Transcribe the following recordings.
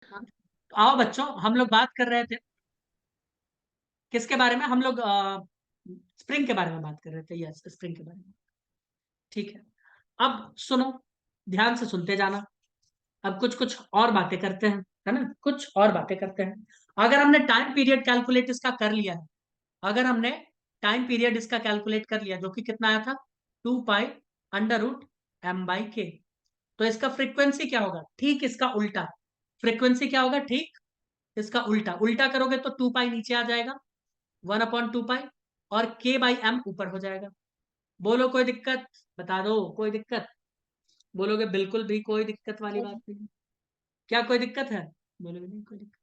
हाँ, तो आओ बच्चों, हम लोग बात कर रहे थे किसके बारे में? हम लोग स्प्रिंग के बारे में बात कर रहे थे। यस, स्प्रिंग के बारे में। ठीक है, अब सुनो, ध्यान से सुनते जाना। अब कुछ कुछ और बातें करते हैं, है ना? कुछ और बातें करते हैं। अगर हमने टाइम पीरियड कैलकुलेट इसका कर लिया है, अगर हमने टाइम पीरियड इसका कैलकुलेट कर लिया, जो कि कितना आया था, 2 पाई √m/k, तो इसका फ्रीक्वेंसी क्या होगा? ठीक इसका उल्टा। फ्रीक्वेंसी क्या होगा? ठीक इसका उल्टा। उल्टा करोगे तो 2 पाई नीचे आ जाएगा, 1/2 पाई, और k/m ऊपर हो जाएगा। बोलो कोई दिक्कत? बता दो कोई दिक्कत? बोलोगे बिल्कुल भी कोई दिक्कत वाली बात नहीं। क्या कोई दिक्कत है? बोलोगे नहीं कोई दिक्कत।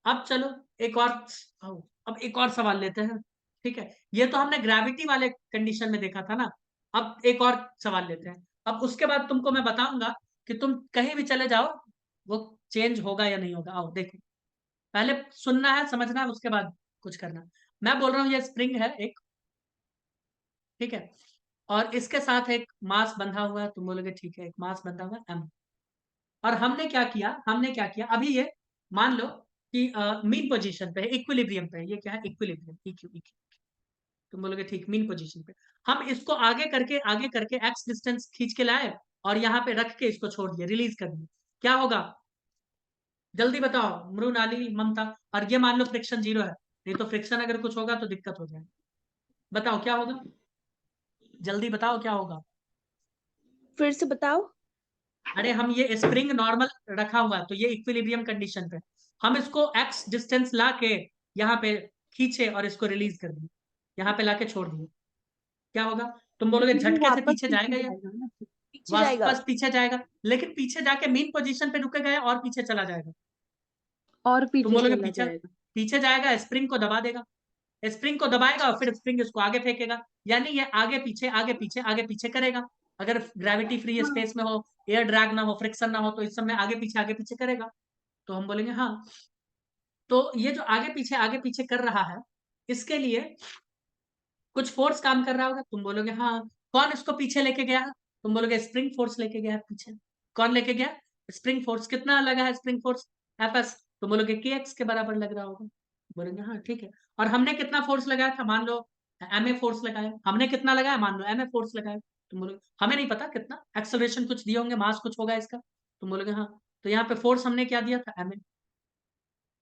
अब चलो एक और, आओ, अब एक और सवाल लेते हैं। ठीक है, ये तो हमने ग्रेविटी वाले कंडीशन में देखा था ना। अब एक और सवाल लेते हैं। अब उसके बाद तुमको मैं बताऊंगा कि तुम कहीं भी चले जाओ, वो चेंज होगा या नहीं होगा। आओ देखो, पहले सुनना है, समझना है, उसके बाद कुछ करना। मैं बोल रहा हूँ ये स्प्रिंग है एक, ठीक है, और इसके साथ एक मास बंधा हुआ है। तुम बोलोगे ठीक है, एक मास बंधा हुआ है m। और हमने क्या किया अभी, ये मान लो कि मीन पोजीशन पे है, इक्विलिब्रियम पे है। ये क्या है? इक्विलिब्रियम, इक्यू इक्यू। तुम बोलोगे ठीक, मीन पोजीशन पे। हम इसको आगे करके एक्स डिस्टेंस खींच के लाए, और यहाँ पे रख के इसको छोड़ दिया, रिलीज कर दिया। क्या होगा? जल्दी बताओ मृणाली, ममता। और ये मान लो फ्रिक्शन 0 है, नहीं तो फ्रिक्शन अगर कुछ होगा तो दिक्कत हो जाए। बताओ क्या होगा, जल्दी बताओ क्या होगा। फिर से बताओ। अरे हम ये स्प्रिंग नॉर्मल रखा हुआ है, तो ये इक्विलिब्रियम कंडीशन पे, हम इसको एक्स डिस्टेंस ला के यहाँ पे खींचे और इसको रिलीज कर दिए, यहाँ पे लाके छोड़ दिए। क्या होगा? तुम बोलोगे ये झटके से वापस पीछे पीछे जाएगा ये? जाएगा ना, पीछे जाएगा वापस पीछे जाएगा, लेकिन पीछे जाके मेन पोजीशन पे रुकेगा या और पीछे चला जाएगा? और तुम पीछे बोलोगे चला पीछे, जाएगा। पीछे जाएगा, स्प्रिंग को दबा देगा। स्प्रिंग को दबाएगा और फिर स्प्रिंग इसको आगे फेंकेगा, यानी ये आगे पीछे आगे पीछे आगे पीछे करेगा। अगर ग्रेविटी फ्री हाँ। स्पेस में हो, एयर ड्रैग ना हो, फ्रिक्शन ना हो, तो इस समय आगे पीछे करेगा। तो हम बोलेंगे हाँ। तो ये जो आगे पीछे कर रहा है, इसके लिए कुछ फोर्स काम कर रहा होगा। तुम बोलोगे हाँ। कौन इसको पीछे लेके गया है? तुम बोलोगे स्प्रिंग फोर्स लेके गया है पीछे। कौन लेके गया? Spring force. कितना लगा है स्प्रिंग फोर्स? Fs। तुम बोलोगे के एक्स के बराबर लग रहा होगा। बोलेंगे हाँ ठीक है। और हमने कितना फोर्स लगाया था? मान लो एम ए फोर्स लगाया। हमने कितना लगाया? मान लो एम ए फोर्स लगाया। तुम बोलोगे हमें नहीं पता कितना, एक्सेलरेशन कुछ दिए होंगे, मास कुछ होगा इसका। तुम बोलोगे हाँ। तो यहाँ पे फोर्स हमने क्या दिया था? M A.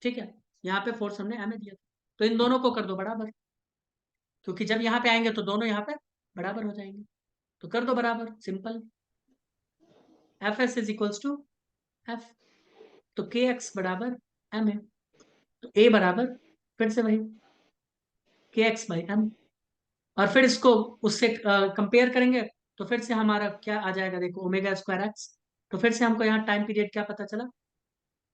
ठीक है, यहाँ पे फोर्स हमने एम ए दिया था। तो इन दोनों को कर दो बराबर, क्योंकि जब यहाँ पे आएंगे तो दोनों यहाँ पे बराबर हो जाएंगे। तो कर दो बराबर, simple. F S is equals to F. तो के एक्स बराबर एम है, तो ए बराबर फिर से वही के एक्स बाई एम। और फिर इसको उससे कंपेयर करेंगे, तो फिर से हमारा क्या आ जाएगा? देखो, ओमेगा स्क्वायर एक्स। तो फिर से हमको यहाँ टाइम पीरियड क्या पता चला?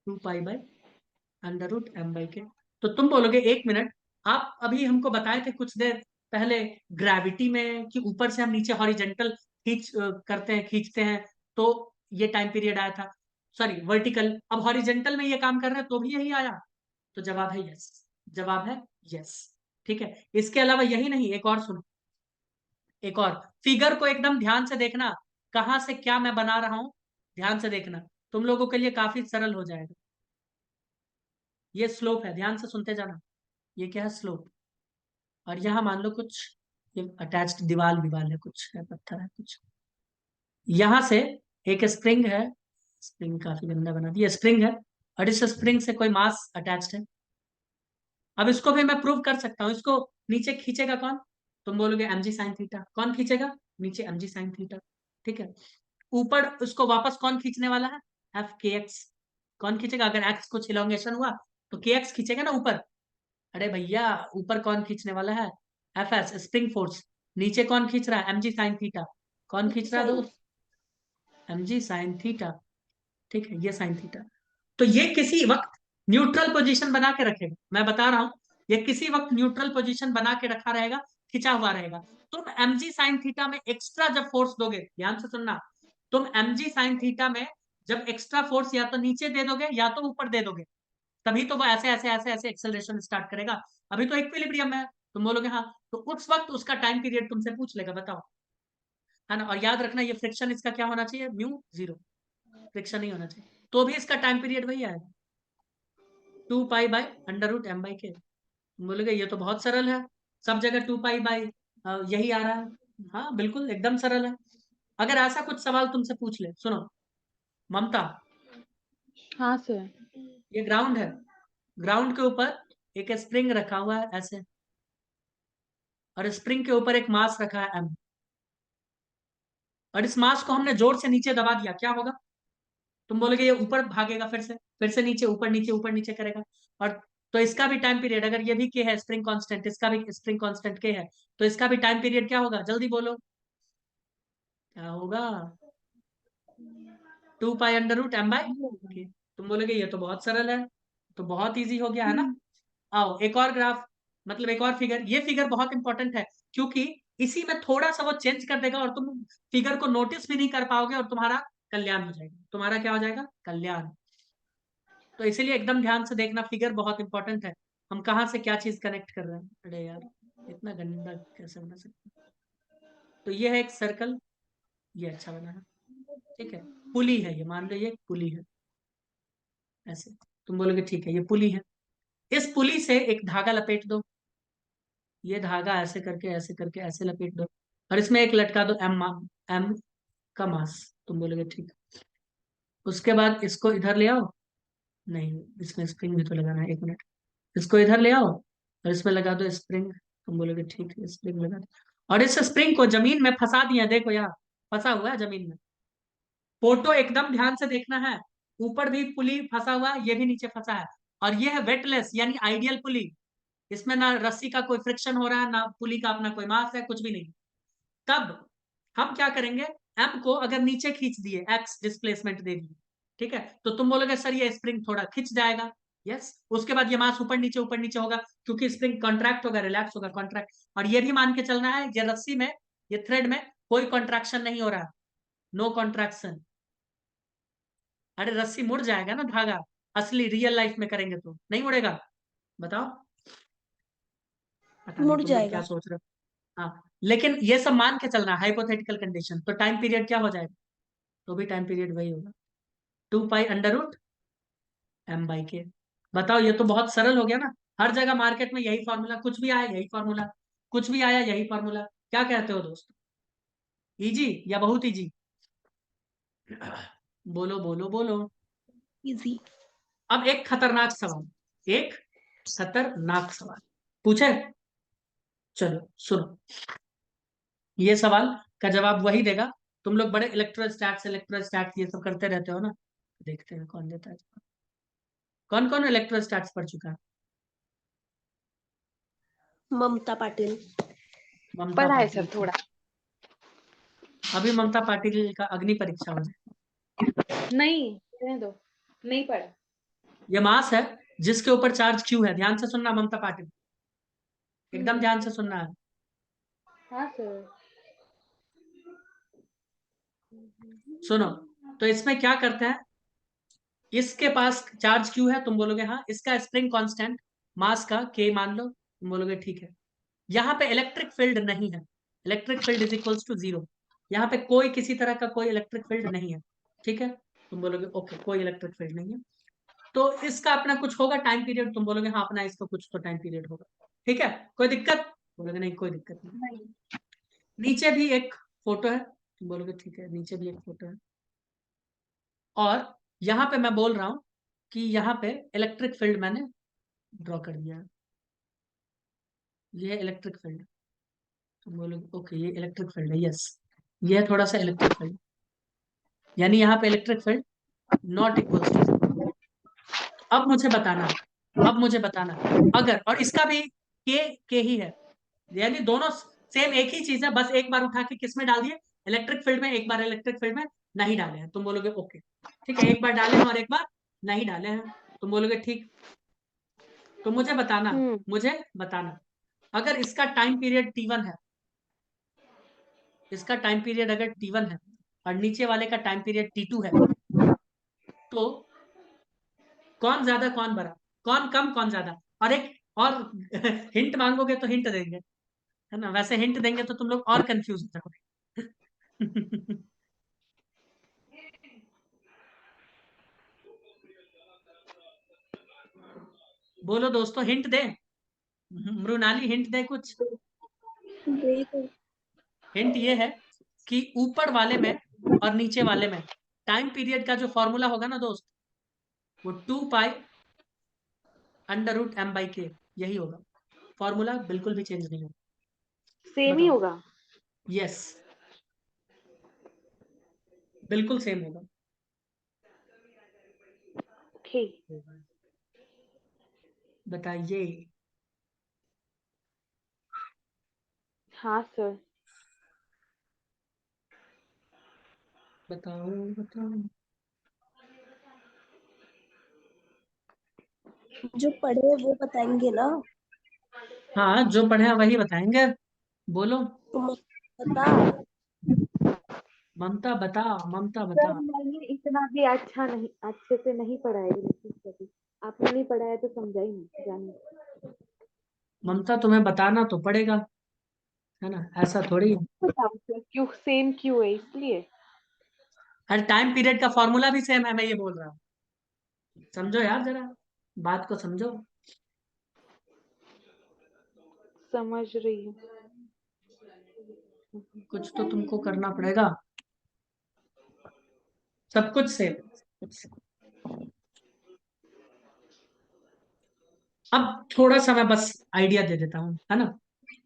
2 पाई/√m/k। तो तुम बोलोगे एक मिनट, आप अभी हमको बताए थे कुछ देर पहले ग्रेविटी में कि ऊपर से हम नीचे हॉरिजेंटल करते हैं, खींचते हैं, तो ये टाइम पीरियड आया था। Sorry, vertical. अब हॉरिजेंटल में ये काम कर रहे हैं तो भी यही आया। तो जवाब है यस। जवाब है यस। ठीक है, इसके अलावा यही नहीं, एक और सुनो। एक और फिगर को एकदम ध्यान से देखना, कहां से क्या मैं बना रहा हूं, ध्यान से देखना। तुम लोगों के लिए काफी सरल हो जाएगा। ये स्लोप है, ध्यान से सुनते जाना। ये क्या है? स्लोप। और यहाँ मान लो कुछ ये अटैच्ड दीवार विवाल है, कुछ है, पत्थर है कुछ। यहाँ से एक स्प्रिंग है, स्प्रिंग काफी गंदा बना दिया, स्प्रिंग है, और इस स्प्रिंग से कोई मास अटैच्ड है। अब इसको भी मैं प्रूव कर सकता हूँ। इसको नीचे खींचेगा कौन? तुम बोलोगे mg sin थीटा। कौन खींचेगा नीचे? mg sin theta. ठीक है, ऊपर उसको वापस कौन खींचने वाला है? एफ के एक्स। कौन खींचेगा? अगर एक्स कुछ इलोंगेशन हुआ तो के एक्स खींचेगा ना ऊपर। अरे भैया, ऊपर कौन खींचने वाला है? F S, spring force. नीचे कौन खींच रहा है? mg sin theta. कौन खींच रहा है सही। दोस्त? mg sin theta. ठीक है, ये साइन थीटा। तो ये किसी वक्त न्यूट्रल पोजीशन बना के रखेगा, मैं बता रहा हूं। ये किसी वक्त न्यूट्रल पोजीशन बना के रखा रहेगा, खिंचा हुआ रहेगा। तुम mg sin थीटा में एक्स्ट्रा जब फोर्स दोगे, ध्यान से सुनना, तुम mg sin थीटा में जब एक्स्ट्रा फोर्स या तो नीचे दे दोगे या तो ऊपर दे दोगे, तभी तो वो ऐसे ऐसे ऐसे ऐसे एक्सेलरेशन स्टार्ट करेगा। अभी तो इक्विलिब्रियम में है। तुम बोलोगे हाँ, तो उस वक्त उसका टाइम पीरियड तुमसे पूछ लेगा, बताओ, है ना? और याद रखना, ये फ्रिक्शन इसका क्या होना चाहिए? म्यू 0। फ्रिक्शन नहीं होना चाहिए, तो भी इसका टाइम पीरियड वही आएगा। 2 पाई/√m/k। बोलोगे ये तो बहुत सरल है, सब जगह 2 पाई बाई यही आ रहा है। हाँ बिल्कुल एकदम सरल है। अगर ऐसा कुछ सवाल तुमसे पूछ ले, सुनो ममता, हाँ सर। ये ग्राउंड है, ग्राउंड के ऊपर एक स्प्रिंग रखा हुआ है ऐसे, और स्प्रिंग के ऊपर एक मास रखा है m, और इस मास को हमने जोर से नीचे दबा दिया, क्या होगा? तुम बोलोगे ये ऊपर भागेगा, फिर से नीचे, ऊपर नीचे करेगा। और तो इसका भी टाइम पीरियड, अगर ये भी के है स्प्रिंग कांस्टेंट, इसका भी स्प्रिंग कांस्टेंट के है, तो इसका भी टाइम पीरियड क्या होगा? जल्दी बोलो क्या होगा? 2 पाई/√m/k। तुम बोलोगे ये तो बहुत सरल है, तो बहुत इजी हो गया है ना। आओ एक और ग्राफ, मतलब एक और फिगर, ये फिगर बहुत इंपॉर्टेंट है, क्योंकि इसी में थोड़ा सा वो चेंज कर देगा और तुम फिगर को नोटिस भी नहीं कर पाओगे, और तुम्हारा कल्याण हो जाएगा। तुम्हारा क्या हो जाएगा? कल्याण। तो इसीलिए एकदम ध्यान से देखना, फिगर बहुत इंपॉर्टेंट है। हम कहाँ से क्या चीज कनेक्ट कर रहे हैं। अरे यार इतना गंदा कैसे बना सकते हैं? तो ये है एक सर्कल, ये अच्छा बना है, ठीक है। पुली है ये, मान लो ये एक पुली है ऐसे। तुम बोलोगे ठीक है ये पुली है, इस पुली से एक धागा लपेट दो, ये धागा ऐसे करके ऐसे लपेट दो, और इसमें एक लटका दो एम का मास। तुम बोलोगे ठीक है। उसके बाद इसको इधर ले आओ, नहीं इसमें स्प्रिंग भी तो लगाना है, 1 मिनट। इसको इधर ले आओ और इसमें लगा दो स्प्रिंग। तुम बोलोगे ठीक है, स्प्रिंग लगा दो, और इस स्प्रिंग को जमीन में फंसा दिया, देखो यहाँ फंसा हुआ है जमीन में। फोटो एकदम ध्यान से देखना है, ऊपर भी पुली फंसा हुआ है, ये भी नीचे फंसा है, और ये है वेटलेस यानी आइडियल पुली। इसमें ना रस्सी का कोई फ्रिक्शन हो रहा है, ना पुली का अपना कोई मास है, कुछ भी नहीं। तब हम क्या करेंगे, एम को अगर नीचे खींच दिए, एक्स डिस्प्लेसमेंट दे दिए, ठीक है, तो तुम बोलोगे सर ये स्प्रिंग थोड़ा खिंच जाएगा। यस, उसके बाद ये मास ऊपर नीचे होगा, क्योंकि स्प्रिंग कॉन्ट्रैक्ट होगा, रिलैक्स होगा, कॉन्ट्रैक्ट। और ये भी मान के चलना है, ये रस्सी में, ये थ्रेड में कोई कॉन्ट्रैक्शन नहीं हो रहा, नो कॉन्ट्रैक्शन। अरे रस्सी मुड़ जाएगा ना धागा, असली रियल लाइफ में करेंगे तो नहीं मुड़ेगा। बताओ। पता नहीं मुड़ तुम लोग क्या जाएगा। सोच रहे हो। हाँ लेकिन ये सब मान के चलना, हाइपोथेटिकल कंडीशन, तो टाइम पीरियड क्या हो जाएगा? तो भी टाइम पीरियड वही होगा, 2 पाई/√m/k। बताओ ये तो बहुत सरल हो गया ना। हर जगह मार्केट में यही फॉर्मूला, कुछ भी आया यही फॉर्मूला, कुछ भी आया यही फॉर्मूला। क्या कहते हो दोस्तों, इजी या बहुत इजी? बोलो बोलो बोलो। इजी। अब एक खतरनाक सवाल, एक खतरनाक सवाल पूछे, चलो सुनो। ये सवाल का जवाब वही देगा, तुम लोग बड़े इलेक्ट्रोस्टैट्स ये सब करते रहते हो ना, देखते हैं कौन देता है। कौन कौन इलेक्ट्रोस्टैट्स पढ़ चुका है? ममता पाटिल। ममता पढ़ा है पाटिल, सर थोड़ा। अभी ममता पाटिल का अग्नि परीक्षा हो जाए। नहीं रहने दो, नहीं पढ़ा। ये मास है जिसके ऊपर चार्ज क्यू है, ध्यान से सुनना ममता पाटिल, एकदम ध्यान से सुनना है। हाँ सर। सुनो, तो इसमें क्या करते हैं, इसके पास चार्ज क्यू है, तुम बोलोगे हाँ, इसका स्प्रिंग कांस्टेंट मास का के मान लो, तुम बोलोगे ठीक है। यहाँ पे इलेक्ट्रिक फील्ड नहीं है, electric field is equals to 0। यहाँ पे कोई किसी तरह का कोई इलेक्ट्रिक फील्ड नहीं है, ठीक है। तुम बोलोगे ओके कोई इलेक्ट्रिक फील्ड नहीं है, तो इसका अपना कुछ होगा टाइम पीरियड। तुम बोलोगे हाँ अपना इसका कुछ तो टाइम पीरियड होगा, ठीक है, कोई दिक्कत? बोलोगे नहीं कोई दिक्कत नहीं। नहीं। नीचे भी एक फोटो है, तुम बोलोगे ठीक है, नीचे भी एक फोटो है, और यहाँ पे मैं बोल रहा हूँ कि यहाँ पे इलेक्ट्रिक फील्ड मैंने ड्रॉ कर दिया है, ये है इलेक्ट्रिक फील्ड। तुम बोलोगे ओके ये इलेक्ट्रिक फील्ड है, यस ये है थोड़ा सा इलेक्ट्रिक फील्ड, यानी यहाँ पे electric field not equals to 0। अब मुझे बताना, अगर, और इसका भी के ही है, यानी दोनों सेम एक ही चीज है, बस एक बार उठा के किस में डाल दिए, इलेक्ट्रिक फील्ड में, एक बार इलेक्ट्रिक फील्ड में नहीं डाले हैं। तुम बोलोगे ओके ठीक है, एक बार डाले हैं और एक बार नहीं डाले हैं। तुम बोलोगे ठीक। तो मुझे बताना अगर इसका टाइम पीरियड T1 है, इसका टाइम पीरियड अगर T1 है और नीचे वाले का टाइम पीरियड T2 है, तो कौन ज्यादा कौन बड़ा, कौन कम कौन ज्यादा? और एक और हिंट मांगोगे तो हिंट देंगे, है ना, वैसे हिंट देंगे तो तुम लोग और कंफ्यूज हो जाओगे। बोलो दोस्तों, हिंट दे, मृणाली हिंट दे कुछ। हिंट ये है कि ऊपर वाले में और नीचे वाले में टाइम पीरियड का जो फॉर्मूला होगा ना दोस्त, वो 2π√m/k यही होगा। फॉर्मूला बिल्कुल भी चेंज नहीं होगा। सेम ही बताओ। होगा। यस, बिल्कुल सेम होगा। ओके। बताइए। हाँ सर। बताओ बताओ। जो पढ़े वो बताएंगे ना। हाँ, जो पढ़े हैं वही बताएंगे। बोलो। तुम बता। ममता बता, ममता सर बता। मैंने इतना भी अच्छे से नहीं पढ़ा है इंग्लिश कभी। आपने नहीं पढ़ा है तो समझा ही नहीं जाने। ममता, तुम्हें बताना तो पड़ेगा, है ना, ऐसा थोड़ी है। बताओ सर, क्यों सेम क्यों है इसलिए। हर टाइम पीरियड का फॉर्मूला भी सेम है, मैं ये बोल रहा हूँ। समझो यार, जरा बात को समझो। समझ रही हूँ। कुछ तो तुमको करना पड़ेगा। सब कुछ सेम। अब थोड़ा सा मैं बस आइडिया दे देता हूँ, है ना,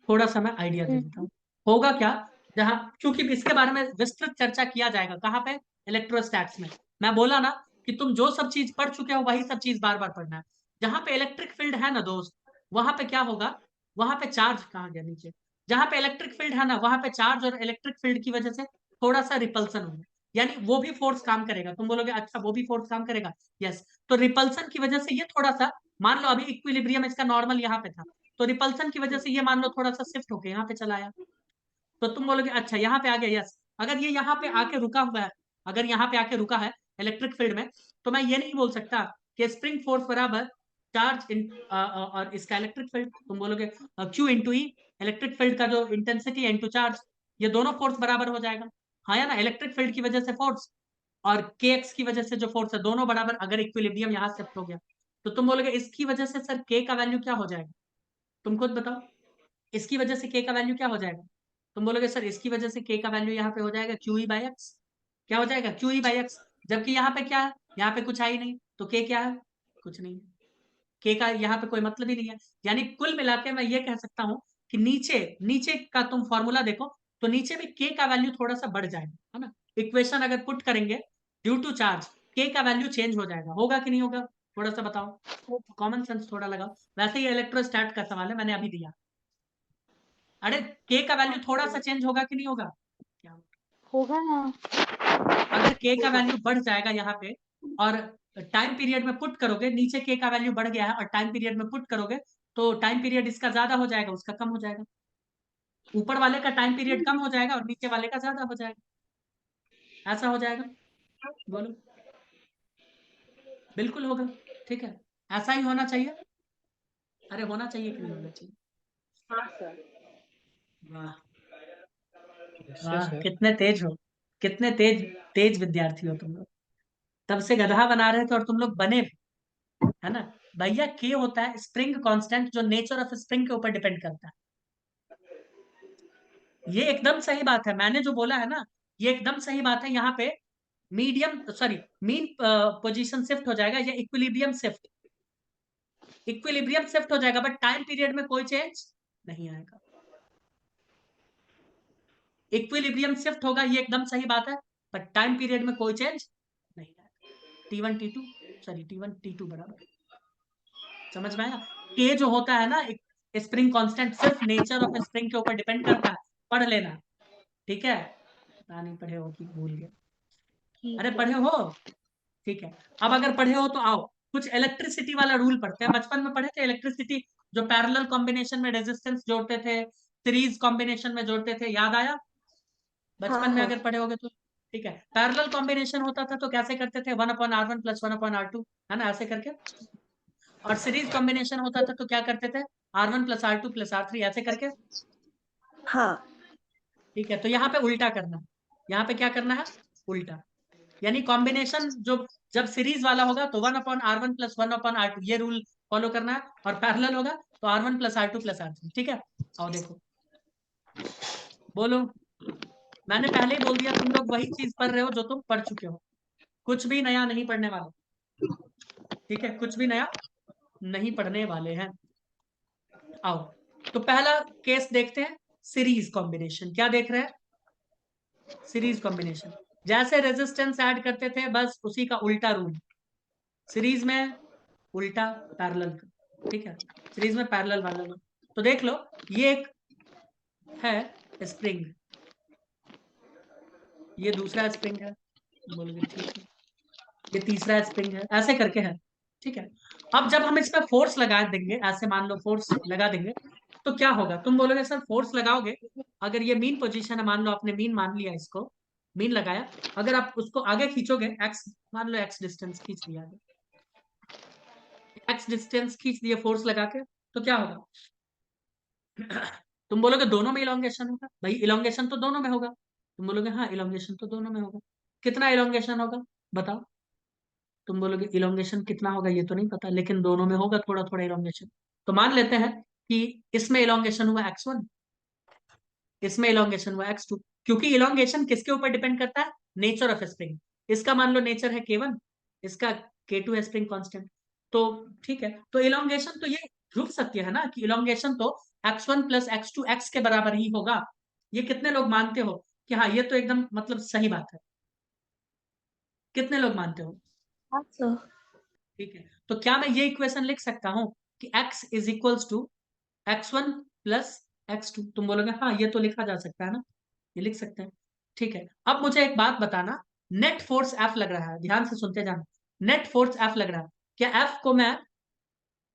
थोड़ा सा मैं आइडिया दे देता हूँ। होगा क्या, जहां, क्योंकि इसके बारे में विस्तृत चर्चा किया जाएगा कहाँ पे, इलेक्ट्रोस्टैट्स में। मैं बोला ना कि तुम जो सब चीज पढ़ चुके हो वही सब चीज बार बार पढ़ना है। जहां पे इलेक्ट्रिक फील्ड है ना दोस्त, वहां पे क्या होगा, वहां पे चार्ज, कहाँ गया नीचे, जहां पे इलेक्ट्रिक फील्ड है ना वहां पे चार्ज और इलेक्ट्रिक फील्ड की वजह से थोड़ा सा रिपल्सन होगा। यानी वो भी फोर्स काम करेगा। तुम बोलोगे अच्छा वो भी फोर्स काम करेगा, यस। तो रिपल्सन की वजह से ये थोड़ा सा, मान लो अभी इक्विलिब्रियम इसका नॉर्मल यहाँ पे था, तो रिपल्सन की वजह से ये मान लो थोड़ा सा शिफ्ट होके यहाँ पे चला आया। तो तुम बोलोगे अच्छा यहाँ पे आ गया, यस। अगर ये यहाँ पे आके रुका हुआ है, अगर यहाँ पे आके रुका है इलेक्ट्रिक फील्ड में, तो मैं ये नहीं बोल सकता कि स्प्रिंग फोर्स बराबर चार्ज इन और इसका इलेक्ट्रिक फील्ड। तुम बोलोगे क्यू इंटू ई, इलेक्ट्रिक फील्ड का जो इंटेंसिटी इंटू चार्ज, ये दोनों फोर्स बराबर हो जाएगा। हाँ या ना, इलेक्ट्रिक फील्ड की वजह से फोर्स और के एक्स की वजह से जो फोर्स है, दोनों बराबर। अगर इक्विलिब्रियम यहाँ शिफ्ट हो गया, तो तुम बोलोगे इसकी वजह से सर के का वैल्यू क्या हो जाएगा। तुम खुद बताओ, इसकी वजह से के का वैल्यू क्या हो जाएगा। तुम बोलोगे सर इसकी वजह से के का वैल्यू यहाँ पे हो जाएगा क्यू ई बाई एक्स। क्या हो जाएगा, क्यू ई बाई एक्स। जबकि यहाँ पे क्या है, यहाँ पे कुछ है ही नहीं, तो के क्या है, कुछ नहीं है। के का यहाँ पे कोई मतलब ही नहीं है। यानी कुल मिला के मैं ये कह सकता हूँ कि नीचे नीचे का तुम फॉर्मूला देखो, तो नीचे में के का वैल्यू थोड़ा सा बढ़ जाएगा, है ना। इक्वेशन अगर पुट करेंगे, ड्यू टू चार्ज के का वैल्यू चेंज हो जाएगा। होगा कि नहीं होगा, थोड़ा सा बताओ, कॉमन सेंस थोड़ा लगाओ। वैसे ही इलेक्ट्रोस्टैट का सवाल है, मैंने अभी दिया। अरे के का वैल्यू थोड़ा सा चेंज होगा कि नहीं होगा, क्या होगा ना। अगर के का वैल्यू बढ़ जाएगा यहाँ पे, और टाइम पीरियड में पुट करोगे, नीचे के का वैल्यू बढ़ गया है और टाइम पीरियड में पुट करोगे, तो टाइम पीरियड इसका ज्यादा हो जाएगा, उसका कम हो जाएगा। ऊपर वाले का टाइम पीरियड कम हो जाएगा और नीचे वाले का ज्यादा हो जाएगा। ऐसा हो जाएगा, बोलो। बिल्कुल होगा, ठीक है, ऐसा ही होना चाहिए। अरे होना चाहिए कि नहीं होना चाहिए। हाँ सर। वाह, कैसे वाह, सर? कितने तेज हो, कितने तेज, तेज विद्यार्थी हो तुम लोग। तब से गधा बना रहे थे और तुम लोग बने भी, है ना। भैया के होता है स्प्रिंग कांस्टेंट, जो नेचर ऑफ स्प्रिंग के ऊपर डिपेंड करता है। ये एकदम सही बात है, मैंने जो बोला है ना, ये एकदम सही बात है। यहाँ पे medium, sorry, mean position shift हो जाएगा, या इक्विलिब्रियम शिफ्ट, इक्विलिब्रियम शिफ्ट हो जाएगा, बट टाइम पीरियड में कोई चेंज नहीं आएगा। इक्विलिब्रियम शिफ्ट होगा, ये एकदम सही बात है, बट टाइम पीरियड में कोई चेंज नहीं आएगा। T1 T2, sorry T1 T2 बराबर, समझ में आया। के जो होता है ना, स्प्रिंग कांस्टेंट सिर्फ नेचर ऑफ स्प्रिंग के ऊपर डिपेंड करता है। पढ़ लेना, ठीक है। पता नहीं पढ़े हो कि भूल गए। अरे ठीक है। पढ़े हो, ठीक है। अब अगर पढ़े हो तो आओ, कुछ इलेक्ट्रिसिटी वाला रूल पढ़ते हैं। बचपन में पढ़े थे इलेक्ट्रिसिटी, जो पैरेलल कॉम्बिनेशन में रेजिस्टेंस जोड़ते थे, सीरीज कॉम्बिनेशन में जोड़ते थे, याद आया हाँ बचपन में हाँ। अगर पढ़े होगे तो। ठीक है, पैरेलल कॉम्बिनेशन होता था तो कैसे करते थे, 1/R1 + 1/R2, है ना, ऐसे करके। और सीरीज कॉम्बिनेशन होता था तो क्या करते थे, R1 + R2 + R3, ऐसे करके। हाँ। ठीक है, तो यहाँ पे उल्टा करना है, यहाँ पे क्या करना है, उल्टा। यानी कॉम्बिनेशन जो, जब सीरीज वाला होगा तो 1/R1 + 1/R2, ये रूल फॉलो करना है, और पैरेलल होगा तो R1 plus R2 plus R3। ठीक है, आओ देखो, बोलो। मैंने पहले ही बोल दिया, तुम लोग वही चीज पढ़ रहे हो जो तुम पढ़ चुके हो, कुछ भी नया नहीं पढ़ने वाले। ठीक है, कुछ भी नया नहीं पढ़ने वाले हैं। आओ, तो पहला केस देखते हैं, सीरीज कॉम्बिनेशन। क्या देख रहे हैं? Series combination. जैसे रेजिस्टेंस ऐड करते थे, बस उसी का उल्टा रूल। सीरीज में उल्टा पैरेलल का। ठीक है, सीरीज में पैरेलल वाला लो। तो देख लो, ये एक है स्प्रिंग, ये दूसरा स्प्रिंग है, बोलोगे ठीक है, ये तीसरा स्प्रिंग है, ऐसे करके है। ठीक है, अब जब हम इसमें फोर्स लगा देंगे, ऐसे मान लो फोर्स लगा देंगे, तो क्या होगा? तुम बोलोगे सर फोर्स लगाओगे, अगर ये मीन पोजीशन है, मान लो आपने मीन मान लिया, इसको मीन लगाया, अगर आप उसको आगे खींचोगे, एक्स मान लो, एक्स डिस्टेंस खींच दिया, एक्स डिस्टेंस खींच दिया फोर्स लगा के, तो क्या होगा? तुम बोलोगे दोनों में इलोंगेशन होगा। भाई इलोंगेशन तो दोनों में होगा। तुम बोलोगे हाँ इलोंगेशन तो दोनों में होगा। कितना इलोंगेशन होगा बताओ? तुम बोलोगे इलोंगेशन कितना होगा ये तो नहीं पता, लेकिन दोनों में होगा थोड़ा थोड़ा इलोंगेशन। तो मान लेते हैं कि इसमें इलोंगेशन हुआ x1, इसमें इलोंगेशन हुआ x2। क्योंकि इलोंगेशन किसके ऊपर डिपेंड करता है? Nature of spring. इसका मान लो नेचर है k1, इसका k2 है स्प्रिंग कांस्टेंट। तो ठीक है, तो इलोंगेशन तो ये ध्रुव सत्य है ना, कि इलोंगेशन तो x1 प्लस x2 x के बराबर ही होगा। ये कितने लोग मानते हो कि हाँ ये तो एकदम मतलब सही बात है? कितने लोग मानते हो? हाँ सर। ठीक है, तो क्या मैं ये इक्वेशन लिख सकता हूँ कि x is equals to x1 plus x2? तुम बोलोगे हाँ ये तो लिखा जा सकता है ना, ये लिख सकते हैं। ठीक है, अब मुझे एक बात बताना, नेट फोर्स F लग रहा है, ध्यान से सुनते जाना। नेट फोर्स F लग रहा है, क्या F को मैं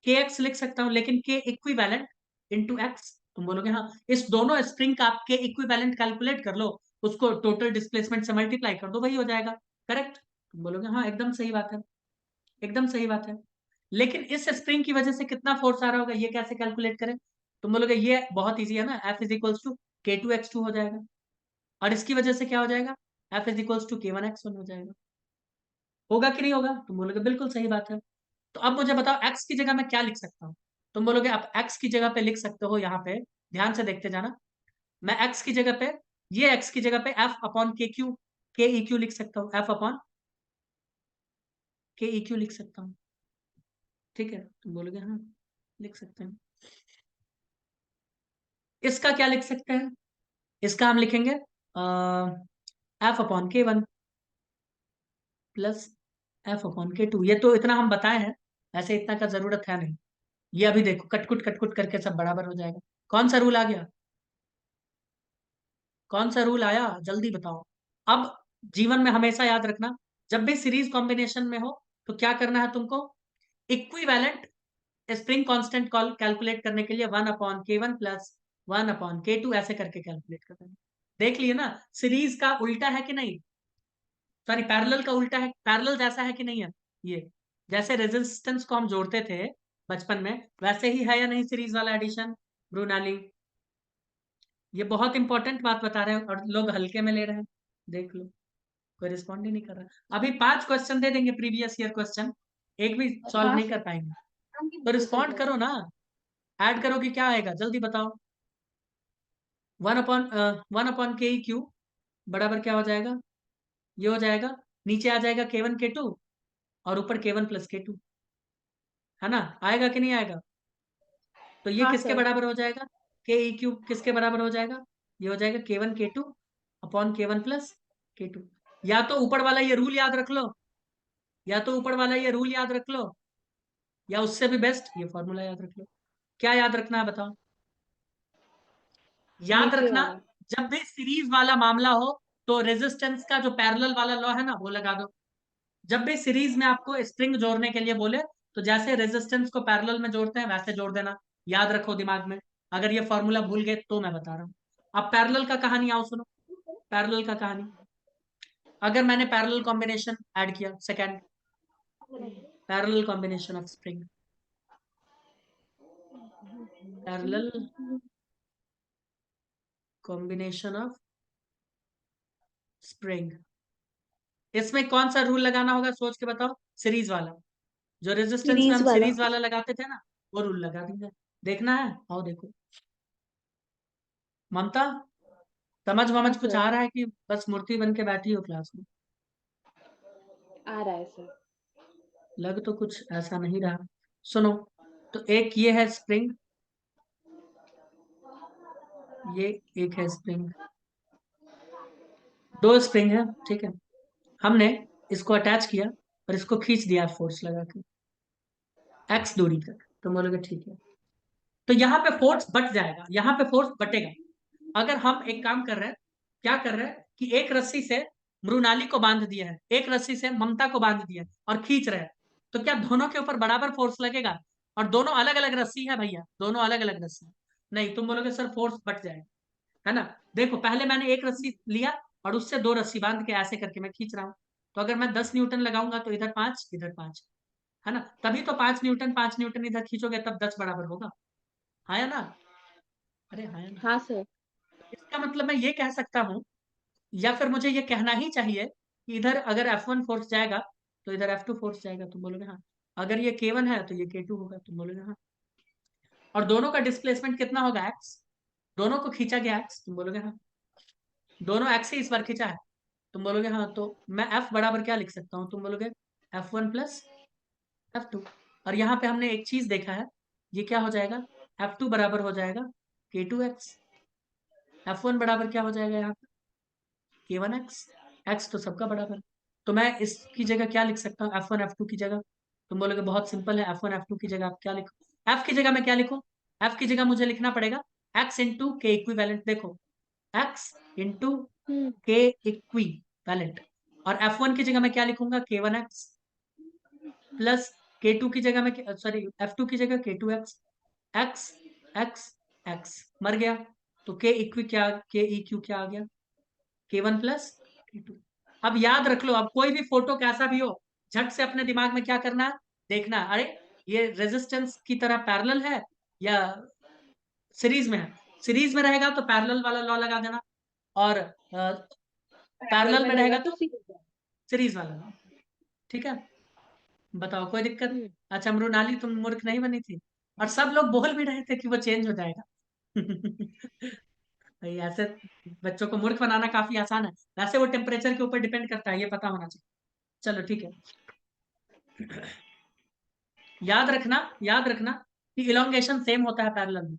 kx लिख सकता हूँ, लेकिन k इक्विवेलेंट इंटू x? तुम बोलोगे हाँ, इस दोनों स्प्रिंग का आप k इक्विवेलेंट कैलकुलेट कर लो, उसको टोटल डिस्प्लेसमेंट से मल्टीप्लाई कर दो, वही हो जाएगा। करेक्ट? तुम बोलोगे हाँ एकदम सही बात है, एकदम सही बात है। लेकिन इस स्प्रिंग की वजह से कितना फोर्स आ रहा होगा, ये कैसे कैलकुलेट करें? तुम बोलोगे ये बहुत इजी है ना, F is equals to k2x2 हो जाएगा, और इसकी वजह से क्या हो जाएगा? F is equals to k1x1 हो जाएगा। होगा कि नहीं होगा? तुम बोलोगे बिल्कुल सही बात है। तो अब मुझे बताओ x की जगह मैं क्या लिख सकता हूँ? तुम बोलोगे आप x की जगह पे लिख सकते हो, यहाँ पे ध्यान से देखते जाना, मैं x की जगह पे, ये x की जगह पे F अपॉन के क्यू, के ई क्यू लिख सकता हूँ, F अपॉन के ई क्यू लिख सकता हूँ। ठीक है, तुम बोलोगे हाँ लिख सकते हैं। इसका क्या लिख सकते हैं? इसका हम लिखेंगे F upon k1 plus F upon k2। ये तो इतना हम बताए हैं, ऐसे इतना का जरूरत है नहीं। ये अभी देखो कटकुट कटकुट करके सब बराबर हो जाएगा। कौन सा रूल आ गया? कौन सा रूल आया जल्दी बताओ। अब जीवन में हमेशा याद रखना, जब भी सीरीज कॉम्बिनेशन में हो तो क्या करना है तुमको? Equivalent spring constant call calculate करने के लिए 1/k1 प्लस 1/k2 ऐसे करके कैलकुलेट करना है। देख लिए ना, सीरीज का उल्टा है कि नहीं? सॉरी, पैरेलल का उल्टा है, पैरेलल जैसा है कि नहीं है? ये जैसे रेजिस्टेंस को हम जोड़ते थे बचपन में, वैसे ही है या नहीं सीरीज वाला एडिशन? ब्रूनाली, ये बहुत इंपॉर्टेंट बात बता रहे हैं और लोग हल्के में ले रहे हैं। देख लो, कोई रिस्पॉन्ड ही नहीं कर रहा। अभी 5 क्वेश्चन दे देंगे प्रीवियस ईयर क्वेश्चन, एक भी सॉल्व नहीं कर पाएंगे, तो रिस्पॉन्ड करो ना। ऐड करो कि क्या आएगा जल्दी बताओ। 1/1 के क्यू बराबर क्या हो जाएगा? ये हो जाएगा, नीचे आ जाएगा k1 k2 और ऊपर k1 प्लस k2, है ना? आएगा कि नहीं आएगा? तो ये हाँ किसके सर। बराबर हो जाएगा? के ई क्यूब किसके बराबर हो जाएगा? ये हो जाएगा k1 k2 upon k1 plus k2। या तो ऊपर वाला ये रूल याद रख लो, या तो ऊपर वाला ये रूल याद रख लो, या उससे भी बेस्ट ये फॉर्मूला याद रख लो। क्या याद रखना है बताओ? याद नीचे रखना, वाला। जब भी सीरीज वाला मामला हो तो रेजिस्टेंस का जो पैरेलल वाला लॉ है ना वो लगा दो। जब भी सीरीज में आपको स्प्रिंग जोड़ने के लिए बोले, तो जैसे रेजिस्टेंस को पैरेलल में जोड़ते हैं वैसे जोड़ देना। याद रखो दिमाग में, अगर ये फॉर्मूला भूल गए तो मैं बता रहा हूँ। अब पैरेलल का कहानी आओ सुनो, पैरेलल का कहानी। अगर मैंने पैरेलल कॉम्बिनेशन ऐड किया, second parallel combination of spring, parallel combination of spring, इसमें कौन सा रूल लगाना होगा सोच के बताओ? सीरीज वाला। जो रेजिस्टेंस में सीरीज हम वाला। सीरीज वाला लगाते थे ना, वो रूल लगा देंगे। देखना है, आओ देखो। ममता, समझ हाँ वमझ कुछ सर, आ रहा है कि बस मूर्ति बन के बैठी हो क्लास में? आ रहा है सर। लग तो कुछ ऐसा नहीं रहा। सुनो, तो एक ये है स्प्रिंग, ये एक है स्प्रिंग, दो स्प्रिंग है, ठीक है। हमने इसको अटैच किया और इसको खींच दिया फोर्स लगा के एक्स दूरी तक, तो बोलोगे ठीक है। तो यहाँ पे फोर्स बट जाएगा, यहाँ पे फोर्स बटेगा। अगर हम एक काम कर रहे हैं, क्या कर रहे हैं कि एक रस्सी से मृणाली को बांध दिया है, एक रस्सी से ममता को बांध दिया है और खींच रहे हैं, तो क्या दोनों के ऊपर बराबर फोर्स लगेगा? और दोनों अलग अलग रस्सी है भैया, दोनों अलग अलग रस्सी है। नहीं, तुम बोलोगे सर फोर्स बट जाएगा, है ना। देखो, पहले मैंने एक रस्सी लिया और उससे दो रस्सी बांध के ऐसे करके मैं खींच रहा हूं। तो अगर मैं 10 न्यूटन लगाऊंगा तो इधर 5 इधर 5, है ना। तभी तो 5 न्यूटन 5 न्यूटन इधर खींचोगे तब 10 बराबर होगा, हाँ या ना? अरे हाँ या ना? हाँ सर। इसका मतलब मैं ये कह सकता हूँ, या फिर मुझे ये कहना ही चाहिए कि इधर अगर F1 फोर्स जाएगा तो इधर F2 फोर्स जाएगा, तुम बोलोगे हाँ। अगर ये K1 है तो ये K2 होगा, तुम बोलोगे हाँ। और दोनों का डिस्प्लेसमेंट कितना होगा? एक्स। दोनों को खींचा गया एक्स, तुम बोलोगे हाँ। दोनों एक्स ही इस बार खींचा है, तुम बोलोगे हाँ। तो मैं F बराबर क्या लिख सकता हूँ? तुम बोलोगे F1 प्लस F2। और यहाँ पे हमने एक चीज देखा है, ये क्या हो जाएगा? F2 बराबर हो जाएगा K2x। F1 बराबर क्या हो जाएगा यहाँ पे? K1x। x तो सबका बराबर। तो मैं इसकी जगह क्या लिख सकता हूँ F1 F2 की जगह? तुम बोलोगे बहुत सिंपल है, F1 F2 की जगह आप क्या लिखो? F की जगह मैं क्या लिखूं? F की जगह मुझे लिखना पड़ेगा x इंटू के इक्विवेलेंट। देखो, x इंटू हम्म। के इक्विवेलेंट। और F1 की जगह मैं क्या लिखूंगा? K1x प्लस K2 की जगह में, सॉरी F2 की जगह K2x। x x x मर गया, तो के इक्वी क्या, के इक्यू क्या आ गया? K1 plus K2। अब याद रख लो, अब कोई भी फोटो कैसा भी हो, झट से अपने दिमाग में क्या करना है, देखना, अरे ये रेजिस्टेंस की तरह पैरेलल है या सीरीज में है। सीरीज में रहेगा तो पैरेलल वाला लॉ लगा देना, और पैरेलल पैरेलल में में रहेगा रहेगा तो तो सीरीज है। सीरीज वाला लॉ। ठीक है, बताओ कोई दिक्कत? हम्म। अच्छा मृणाली, तुम मूर्ख नहीं बनी थी, और सब लोग बोल भी रहे थे कि वो चेंज हो जाएगा। भाई ऐसे बच्चों को मूर्ख बनाना काफी आसान है, वैसे वो टेम्परेचर के ऊपर डिपेंड करता है, ये पता होना चाहिए। चलो ठीक है, याद रखना, याद रखना कि इलोंगेशन सेम होता है पैरेलल में,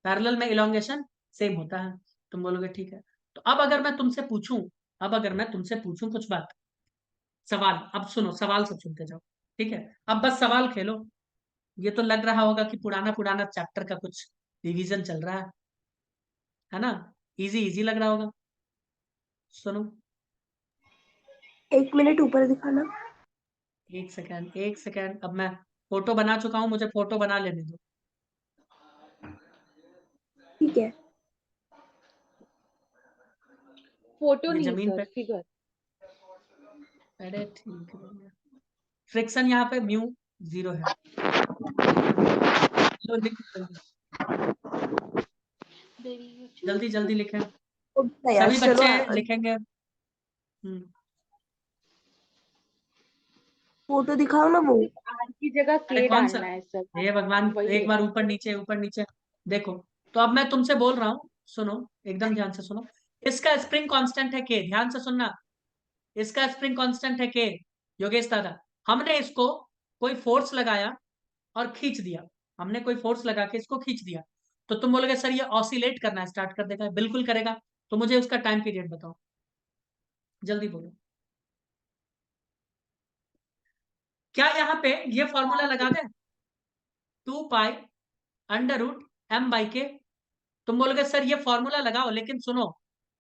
पैरेलल में इलोंगेशन सेम होता है। तुम बोलोगे ठीक है। तो अब अगर मैं तुमसे पूछूं, अब अगर मैं तुमसे पूछूं कुछ बात, सवाल, अब सुनो, सवाल सब सुनते जाओ, ठीक है। अब बस सवाल खेलो। ये तो लग रहा होगा कि पुराना पुराना चैप्टर का कुछ रिवीजन चल रहा है ना। इजी इजी लग रहा होगा। सुनो, 1 मिनट ऊपर दिखाना। एक सेकेंड एक सेकेंड, अब मैं फोटो बना चुका हूं, मुझे फोटो बना लेने दो। ठीक है। फोटो ये नहीं जमीन सर, पे, फिगर। अरे ठीक है। फ्रिक्शन यहाँ पे म्यू 0 है। लो लिख जल्दी, जल्दी जल्दी लिखें, हो गया यार, सभी चलो बच्चे लिखेंगे। फोटो दिखाओ ना वो। आर की जगह अरे के कौन सा, डालना है सर, हे भगवान, वही एक है। बार ऊपर नीचे ऊपर नीचे। देखो, तो अब मैं तुमसे बोल रहा हूँ, सुनो, एकदम ध्यान से सुनो। इसका स्प्रिंग कांस्टेंट है के, ध्यान से सुनना। इसका स्प्रिंग कांस्टेंट है के, योगेश दादा। हमने इसको कोई फोर्स लगाया और खींच दिया, हमने कोई फोर्स लगा के इसको खींच दिया, तो तुम बोलोगे सर ये ऑसिलेट करना स्टार्ट कर देगा, बिल्कुल करेगा। तो मुझे उसका टाइम पीरियड बताओ, जल्दी बोलो। क्या यहाँ पे ये फॉर्मूला लगा दे, 2 पाई √m/k? तुम बोलोगे सर ये फॉर्मूला लगाओ, लेकिन सुनो,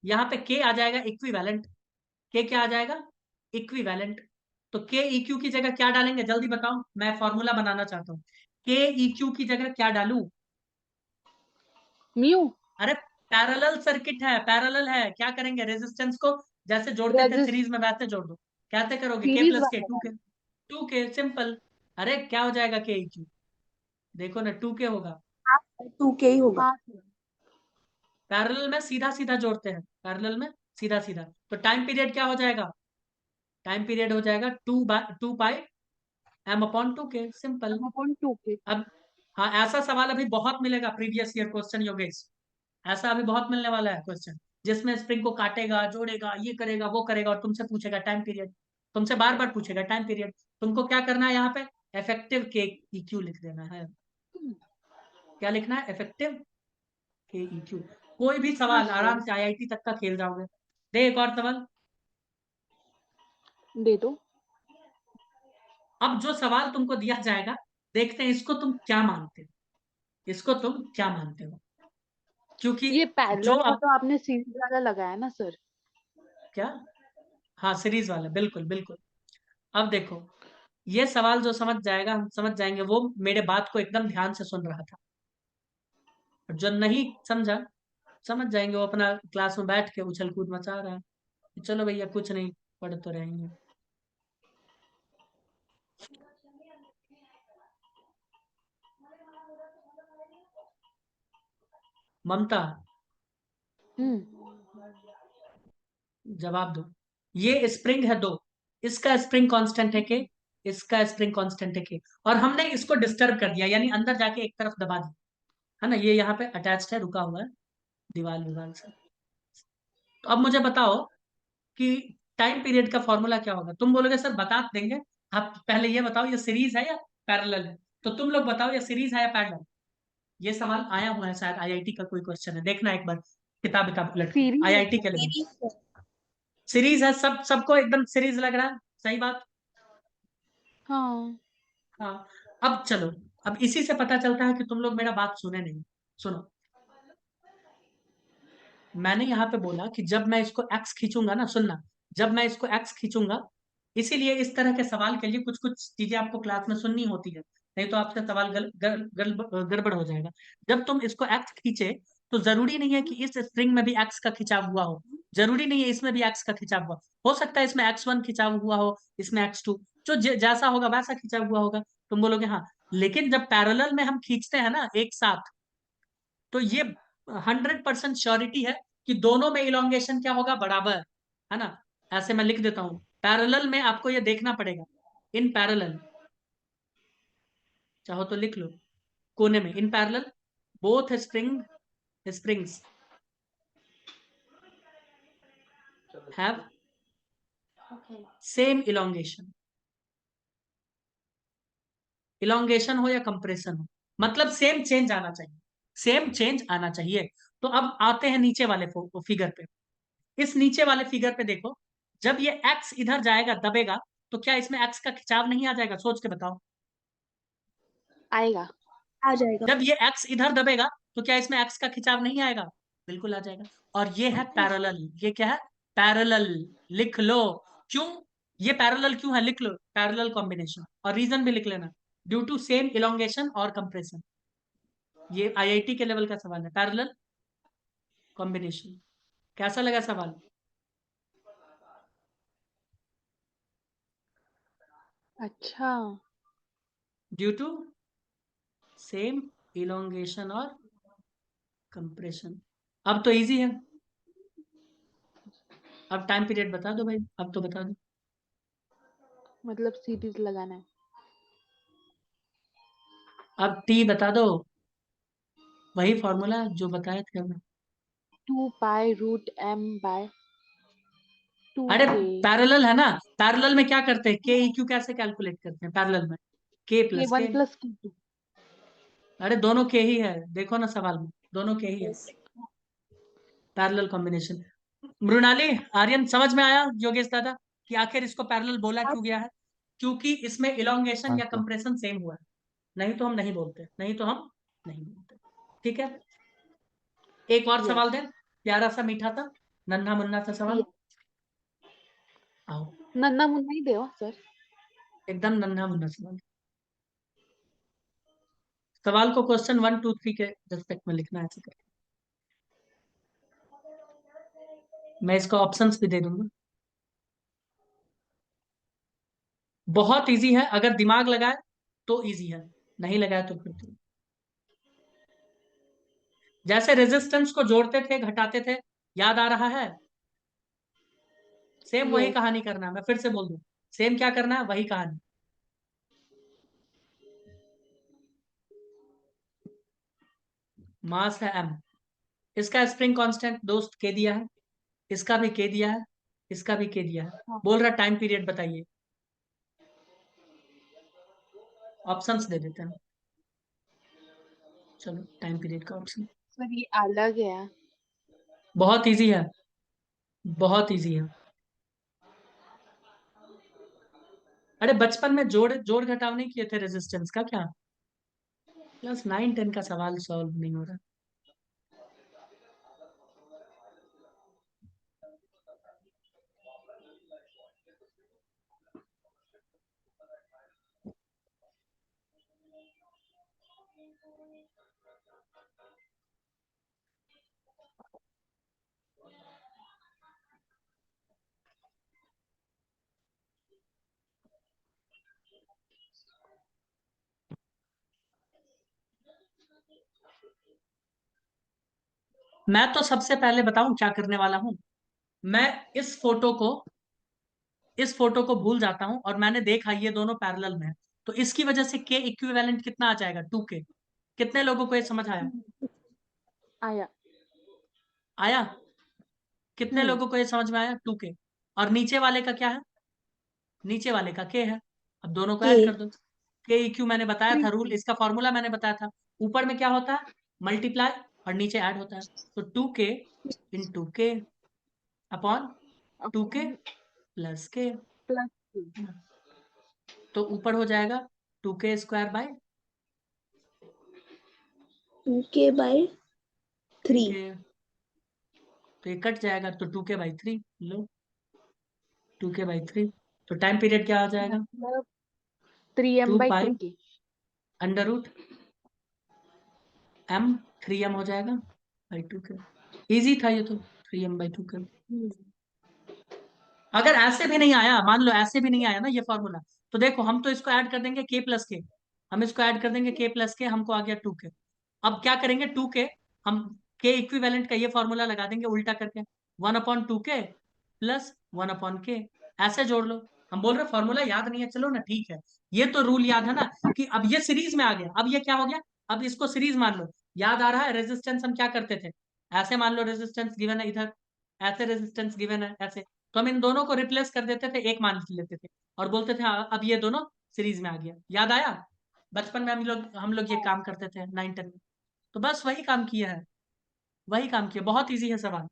यहाँ पे के आ जाएगा इक्विवेलेंट। के क्या आ जाएगा? इक्विवेलेंट। तो के इक्यू की जगह क्या डालेंगे, जल्दी बताओ, मैं फॉर्मूला बनाना चाहता हूँ। के इक्यू की जगह क्या डालू? म्यू। अरे पैरेलल सर्किट है, पैरेलल है, क्या करेंगे, रेजिस्टेंस को जैसे जोड़ते थे रेजिस्ट सीरीज में वैसे जोड़ दो। कैसे करोगे? के सीरीज प्लस के वाला टू डाल। के, टू के सिंपल। अरे क्या हो जाएगा के इक्यू? देखो ना, 2 के होगा। 2K ही होगा। हाँ सर। पैरेलल में सीधा सीधा जोड़ते हैं, पैरेलल में सीधा सीधा। तो टाइम पीरियड क्या हो जाएगा? टाइम पीरियड हो जाएगा 2 पाई m upon 2k, simple. Upon 2k। अब हाँ, ऐसा सवाल अभी बहुत मिलेगा प्रीवियस ईयर क्वेश्चन योगेश, ऐसा अभी बहुत मिलने वाला है क्वेश्चन, जिसमें स्प्रिंग को काटेगा, जोड़ेगा, ये करेगा, वो करेगा, और तुमसे पूछेगा टाइम पीरियड, तुमसे बार बार पूछेगा टाइम पीरियड। तुमको क्या करना है यहाँ पे, इफेक्टिव के इक्यू लिख देना है। क्या लिखना है, इफेक्टिव के इक्यू। कोई भी सवाल हाँ आराम सर, से आईआईटी तक का खेल जाओगे। दे एक और सवाल। दे दो। अब जो सवाल तुमको दिया जाएगा, देखते हैं इसको तुम क्या मानते हो, इसको तुम क्या मानते हो, क्योंकि ये जो पैरेलल को अब तो आपने सीरीज वाला लगाया ना सर? क्या, हाँ सीरीज वाला, बिल्कुल बिल्कुल। अब देखो, ये सवाल जो समझ जाएगा, हम समझ जाएंगे, वो मेरे बात को एकदम ध्यान से सुन रहा था। और जो नहीं समझा, समझ जाएंगे वो अपना क्लास में बैठ के उछल कूद मचा रहा है, चलो भैया कुछ नहीं, पढ़ तो रहेंगे। ममता, हम्म। जवाब दो। ये स्प्रिंग है दो, इसका स्प्रिंग कांस्टेंट है के, इसका स्प्रिंग कांस्टेंट है के, और हमने इसको डिस्टर्ब कर दिया, यानी अंदर जाके एक तरफ दबा दिया, है ना, ये यहाँ पे अटैच्ड है, रुका हुआ है दीवार दीवार से। तो अब मुझे बताओ कि टाइम पीरियड का फॉर्मूला क्या होगा। तुम बोलोगे सर बता देंगे, आप पहले ये बताओ ये सीरीज है या पैरेलल है। तो तुम लोग बताओ ये सीरीज है या पैरेलल। ये सवाल आया हुआ है, शायद आईआईटी का कोई क्वेश्चन है, देखना एक बार किताब किताब उलट के, सीरीज आईआईटी है। के लेवल। सीरीज है। सीरीज है, सब सबको एकदम सीरीज लग रहा है, सही बात। हाँ। हाँ। अब चलो, अब इसी से पता चलता है कि तुम लोग मेरा बात सुने नहीं। सुनो, मैंने यहाँ पे बोला कि जब मैं इसको एक्स खींचूंगा ना, सुनना, जब मैं इसको एक्स खींचूंगा, इसीलिए इस तरह के सवाल के लिए कुछ कुछ चीजें आपको क्लास में सुननी होती है, नहीं तो आपका सवाल गड़बड़ हो जाएगा। जब तुम इसको एक्स खींचे, तो जरूरी नहीं है कि इस स्प्रिंग में भी एक्स का खिंचाव हुआ हो, जरूरी नहीं है इसमें भी एक्स का खिंचाव हुआ हो सकता है इसमें x1 खिंचाव हुआ हो, इसमें x2, जो जैसा होगा वैसा खिंचाव हुआ होगा। तुम बोलोगे हाँ, लेकिन जब पैरेलल में हम खींचते हैं ना एक साथ, तो ये 100% श्योरिटी है कि दोनों में इलोंगेशन क्या होगा, बराबर, है ना। ऐसे मैं लिख देता हूं, पैरेलल में आपको ये देखना पड़ेगा, इन पैरेलल, चाहो तो लिख लो कोने में, in parallel both springs have same elongation, elongation हो या कंप्रेशन हो, मतलब सेम चेंज आना चाहिए, सेम चेंज आना चाहिए। तो अब आते हैं नीचे वाले फिगर पे। इस नीचे वाले फिगर पे देखो, जब ये एक्स इधर जाएगा दबेगा, तो क्या इसमें एक्स का खिंचाव नहीं आ जाएगा, सोच के बताओ। आएगा। आ जाएगा। जब ये एक्स इधर दबेगा, तो क्या इसमें एक्स का खिंचाव नहीं आएगा, बिल्कुल आ जाएगा। और ये है पैरेलल, ये क्या है, पैरेलल, लिख लो। क्यों, ये पैरेलल क्यों है, लिख लो, पैरेलल कॉम्बिनेशन, और रीजन भी लिख लेना, ड्यू टू सेम इलोंगेशन और कंप्रेशन। ये आईआईटी के लेवल का सवाल है, पैरेलल कॉम्बिनेशन। कैसा लगा सवाल। अच्छा। ड्यू टू सेम इलोंगेशन और कंप्रेशन। अब तो इजी है। अब टाइम पीरियड बता दो भाई, अब तो बता दो। मतलब सीरीज लगाना है। अब टी बता दो, वही फॉर्मूला जो बताए थे हमने। 2 पाई रूट m बाय अरे 2k। पैरेलल है ना, पैरेलल में क्या करते हैं, के इक्यू कैसे कैलकुलेट करते हैं पैरेलल में, के के प्लस वन के। प्लस के टू। अरे दोनों के ही है, देखो ना सवाल में, दोनों के ही है, yes. Parallel combination. Mrinali, Aryan, समझ में आया योगेश दादा कि आखिर इसको पैरेलल बोला क्यों गया है, क्योंकि इसमें इलोंगेशन हाँ या सर। कंप्रेशन सेम हुआ है। नहीं तो हम नहीं बोलते, नहीं तो हम नहीं बोलते। ठीक है, एक और यस। सवाल दें, प्यारा सा मीठा था, नन्हा मुन्ना सा सवाल। यस। आओ, नन्ना मुन्ना ही देवा सर। एकदम नन्हा मुन्ना सवाल। सवाल को क्वेश्चन 1 2 3 के रेस्पेक्ट में लिखना है, ऐसे करके मैं इसका ऑप्शंस भी दे दूंगा। बहुत इजी है, अगर दिमाग लगाए तो इजी है, नहीं लगाए तो फिर तो। जैसे रेजिस्टेंस को जोड़ते थे घटाते थे, याद आ रहा है, सेम वही यस। कहानी करना है, मैं फिर से बोल दूं, सेम क्या करना है, वही कहानी। मास है m, इसका स्प्रिंग कांस्टेंट दोस्त k दिया है, इसका भी k दिया है, इसका भी k दिया है। हाँ। बोल रहा टाइम पीरियड बताइए, ऑप्शंस दे देते हैं। चलो टाइम पीरियड का ऑप्शन, सर ये अलग है। बहुत इजी है, बहुत इजी है। अरे बचपन में जोड़ जोड़ घटाव नहीं किए थे रेजिस्टेंस का क्या? क्लास 9 10 का सवाल सॉल्व नहीं हो रहा। मैं तो सबसे पहले बताऊं क्या करने वाला हूं। मैं इस फोटो को इस फोटो को भूल जाता हूं और मैंने देखा ये दोनों पैरेलल में है, तो इसकी वजह से के इक्विवेलेंट कितना आ जाएगा 2k। कितने लोगों को ये समझ आया? आया। आया? कितने हम्म। लोगों को ये समझ में आया 2k? और नीचे वाले का क्या है? नीचे वाले का k है। अब दोनों को ऐड कर के दो। के इक्यू मैंने बताया था, रूल 3 इसका फॉर्मूला मैंने बताया था। ऊपर में क्या होता है? मल्टीप्लाई, और नीचे ऐड होता है। तो 2k इंटू के अपॉन 2k प्लस के, प्लस तो ऊपर हो जाएगा 2k स्क्वायर बाय 2k/3 के, तो ये कट जाएगा तो 2k/3 लो, 2k/3। तो टाइम पीरियड क्या हो जाएगा? मतलब 2 3m/2 पाई की। अंडर रूट m, 3m हो जाएगा बाई 2k। इजी था ये तो, 3m/2k। अगर ऐसे भी नहीं आया, मान लो ऐसे भी नहीं आया ना ये फॉर्मूला, तो देखो हम तो इसको ऐड कर देंगे k प्लस के, हम इसको ऐड कर देंगे k प्लस के, हमको आ गया 2k। अब क्या करेंगे 2k, हम k इक्विवेलेंट का ये फॉर्मूला लगा देंगे उल्टा करके, 1/2k प्लस 1/k, ऐसे जोड़ लो। हम बोल रहे फॉर्मूला याद नहीं है, चलो ना ठीक है, ये तो रूल याद है ना कि अब ये सीरीज में आ गया। अब ये क्या हो गया, अब इसको सीरीज मान लो। याद आ रहा है रेजिस्टेंस हम क्या करते थे? ऐसे मान लो रेजिस्टेंस गिवन है इधर, ऐसे रेजिस्टेंस गिवन है ऐसे, तो हम इन दोनों को रिप्लेस कर देते थे, एक मान लेते थे और बोलते थे अब ये दोनों सीरीज में आ गया। याद आया? बचपन में हम लोग ये काम करते थे 9 10 में। तो बस वही काम किया है, वही काम किया। बहुत इजी है सवाल,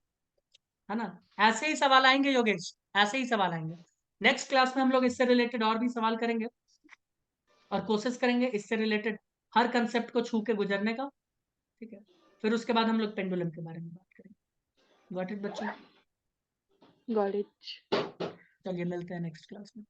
है ना? ऐसे ही सवाल आएंगे योगेश, ऐसे ही सवाल आएंगे। नेक्स्ट क्लास में हम लोग इससे रिलेटेड और भी सवाल करेंगे और कोशिश करेंगे इससे रिलेटेड हर कंसेप्ट को छू के गुजरने का। ठीक है, फिर उसके बाद हम लोग पेंडुलम के बारे में बात करेंगे। गॉट इट बच्चों? Got it. चलिए मिलते हैं नेक्स्ट क्लास में।